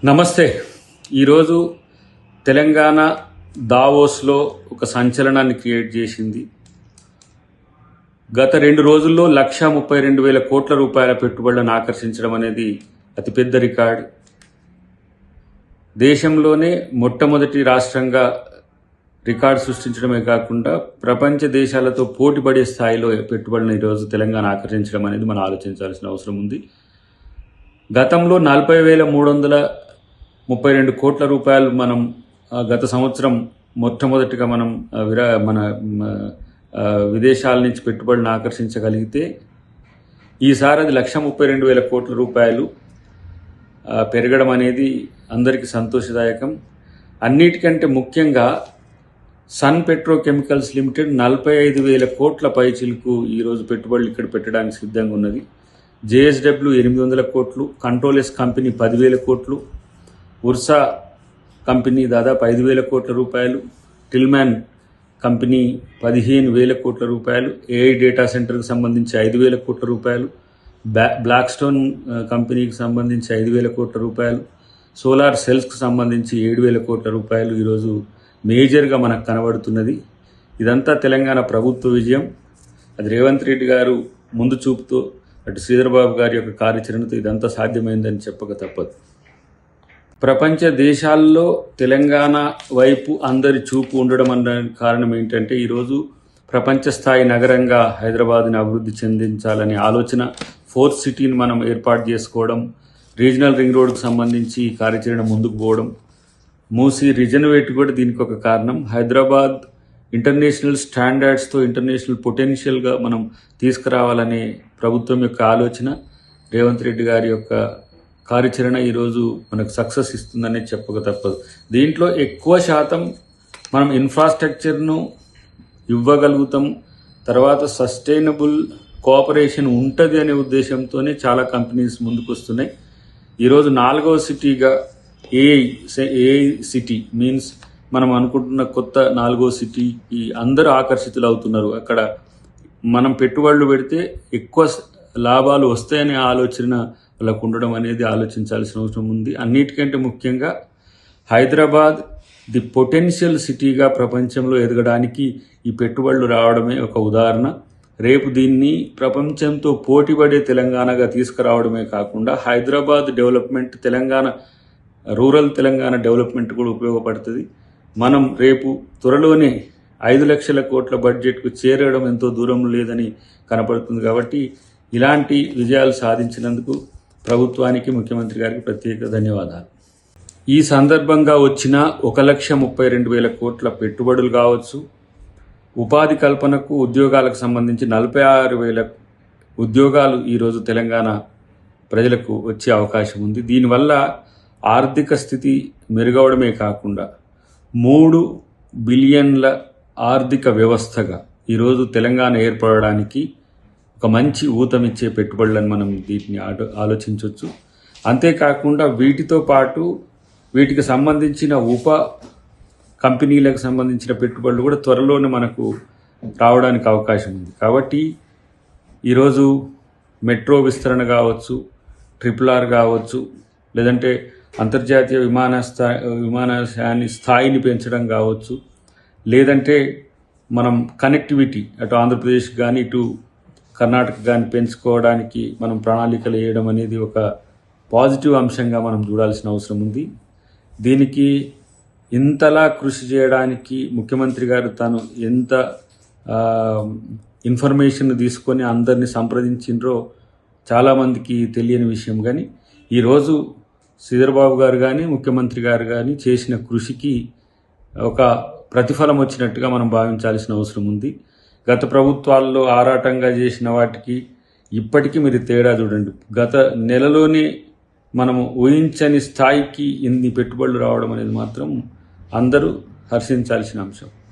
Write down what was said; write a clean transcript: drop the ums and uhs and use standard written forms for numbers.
నమస్తే. ఈరోజు తెలంగాణ దావోస్లో ఒక సంచలనాన్ని క్రియేట్ చేసింది. గత 2 రోజుల్లో 1,32,000 కోట్ల రూపాయల పెట్టుబడులను ఆకర్షించడం అనేది అతిపెద్ద రికార్డు. దేశంలోనే మొట్టమొదటి రాష్ట్రంగా రికార్డు సృష్టించడమే కాకుండా ప్రపంచ దేశాలతో పోటీపడే స్థాయిలో పెట్టుబడులను ఈరోజు తెలంగాణ ఆకర్షించడం అనేది మనం ఆలోచించాల్సిన అవసరం ఉంది. గతంలో 40,332 కోట్ల రూపాయలు మనం గత సంవత్సరం మొట్టమొదటిగా మనం మన విదేశాల నుంచి పెట్టుబడులను ఆకర్షించగలిగితే ఈసారి అది 1,32,000 కోట్ల రూపాయలు పెరగడం అనేది అందరికీ సంతోషదాయకం. అన్నిటికంటే ముఖ్యంగా సన్ పెట్రోకెమికల్స్ లిమిటెడ్ 45,000 కోట్ల పైచిలకు ఈరోజు పెట్టుబడులు ఇక్కడ పెట్టడానికి సిద్ధంగా ఉన్నది. JSW 800 కోట్లు, కంట్రోలెస్ కంపెనీ 10,000 కోట్లు, ఉర్సా కంపెనీ దాదాపు 5,000 కోట్ల రూపాయలు, టిల్మ్యాన్ కంపెనీ 15,000 కోట్ల రూపాయలు, AI డేటా సెంటర్కి సంబంధించి 5,000 కోట్ల రూపాయలు, బ్లాక్ స్టోన్ కంపెనీకి సంబంధించి 5,000 కోట్ల రూపాయలు, సోలార్ సెల్స్కి సంబంధించి 7,000 కోట్ల రూపాయలు ఈరోజు మేజర్గా మనకు కనబడుతున్నది. ఇదంతా తెలంగాణ ప్రభుత్వ విజయం. అది రేవంత్ రెడ్డి గారు ముందు చూపుతో, అటు శ్రీధర్బాబు గారి యొక్క కార్యాచరణతో ఇదంతా సాధ్యమైందని చెప్పక తప్పదు. ప్రపంచ దేశాల్లో తెలంగాణ వైపు అందరి చూపు ఉండడం అన్న కారణం ఏంటంటే ఈరోజు ప్రపంచ స్థాయి నగరంగా హైదరాబాద్ని అభివృద్ధి చెందించాలనే ఆలోచన, 4th సిటీని మనం ఏర్పాటు చేసుకోవడం, రీజనల్ రింగ్ రోడ్కు సంబంధించి కార్యాచరణ ముందుకు పోవడం, మూసీ రిజర్వేట్ కూడా దీనికి ఒక కారణం. హైదరాబాద్ ఇంటర్నేషనల్ స్టాండర్డ్స్తో ఇంటర్నేషనల్ పొటెన్షియల్గా మనం తీసుకురావాలనే ప్రభుత్వం యొక్క ఆలోచన, రేవంత్ రెడ్డి గారి యొక్క కార్యాచరణ ఈరోజు మనకు సక్సెస్ ఇస్తుందనే చెప్పక తప్పదు. దీంట్లో ఎక్కువ శాతం మనం ఇన్ఫ్రాస్ట్రక్చర్ను ఇవ్వగలుగుతాం, తర్వాత సస్టైనబుల్ కోఆపరేషన్ ఉంటుంది అనే ఉద్దేశంతోనే చాలా కంపెనీస్ ముందుకు వస్తున్నాయి. ఈరోజు 4వ సిటీగా ఏఐ సిటీ మీన్స్ మనం అనుకుంటున్న కొత్త 4వ సిటీకి అందరూ ఆకర్షితులు అవుతున్నారు. అక్కడ మనం పెట్టుబడులు పెడితే ఎక్కువ లాభాలు వస్తాయనే ఆలోచన వాళ్ళకు ఉండడం అనేది ఆలోచించాల్సిన అవసరం ఉంది. అన్నిటికంటే ముఖ్యంగా హైదరాబాద్ ది పొటెన్షియల్ సిటీగా ప్రపంచంలో ఎదగడానికి ఈ పెట్టుబడులు రావడమే ఒక ఉదాహరణ. రేపు దీన్ని ప్రపంచంతో పోటీపడే తెలంగాణగా తీసుకురావడమే కాకుండా Hyderabad development, Telangana rural Telangana development కూడా ఉపయోగపడుతుంది. మనం రేపు త్వరలోనే 5 లక్షల కోట్ల బడ్జెట్కు చేరడం ఎంతో దూరం లేదని కనపడుతుంది. కాబట్టి ఇలాంటి విజయాలు సాధించినందుకు ప్రభుత్వానికి, ముఖ్యమంత్రి గారికి ప్రత్యేక ధన్యవాదాలు. ఈ సందర్భంగా వచ్చిన 1,32,000 కోట్ల పెట్టుబడులు కావచ్చు, ఉపాధి కల్పనకు, ఉద్యోగాలకు సంబంధించి 46,000 ఉద్యోగాలు ఈరోజు తెలంగాణ ప్రజలకు వచ్చే అవకాశం ఉంది. దీనివల్ల ఆర్థిక స్థితి మెరుగవడమే కాకుండా 3 బిలియన్ల ఆర్థిక వ్యవస్థగా ఈరోజు తెలంగాణ ఏర్పడడానికి ఒక మంచి ఊతమిచ్చే పెట్టుబడులను మనం వీటిని ఆలోచించవచ్చు. అంతేకాకుండా వీటితో పాటు వీటికి సంబంధించిన ఉప కంపెనీలకు సంబంధించిన పెట్టుబడులు కూడా త్వరలోనే మనకు రావడానికి అవకాశం ఉంది. కాబట్టి ఈరోజు మెట్రో విస్తరణ కావచ్చు, RRR కావచ్చు, లేదంటే అంతర్జాతీయ విమానాశ్రయాన్ని స్థాయిని పెంచడం కావచ్చు, లేదంటే మనం కనెక్టివిటీ అటు ఆంధ్రప్రదేశ్ కానీ ఇటు కర్ణాటక కానీ పెంచుకోవడానికి మనం ప్రణాళికలు వేయడం అనేది ఒక పాజిటివ్ అంశంగా మనం చూడాల్సిన అవసరం ఉంది. దీనికి ఇంతలా కృషి చేయడానికి ముఖ్యమంత్రి గారు తాను ఎంత ఇన్ఫర్మేషన్ తీసుకొని అందరినీ సంప్రదించిండ్రో చాలామందికి తెలియని విషయం. కానీ ఈరోజు శ్రీధర్బాబు గారు కానీ ముఖ్యమంత్రి గారు కానీ చేసిన కృషికి ఒక ప్రతిఫలం వచ్చినట్టుగా మనం భావించాల్సిన అవసరం ఉంది. గత ప్రభుత్వాల్లో ఆరాటంగా చేసిన వాటికి ఇప్పటికీ మీరు తేడా చూడండి. గత నెలలోనే మనము ఊహించని స్థాయికి ఇన్ని పెట్టుబడులు రావడం అనేది మాత్రం అందరూ హర్షించాల్సిన అంశం.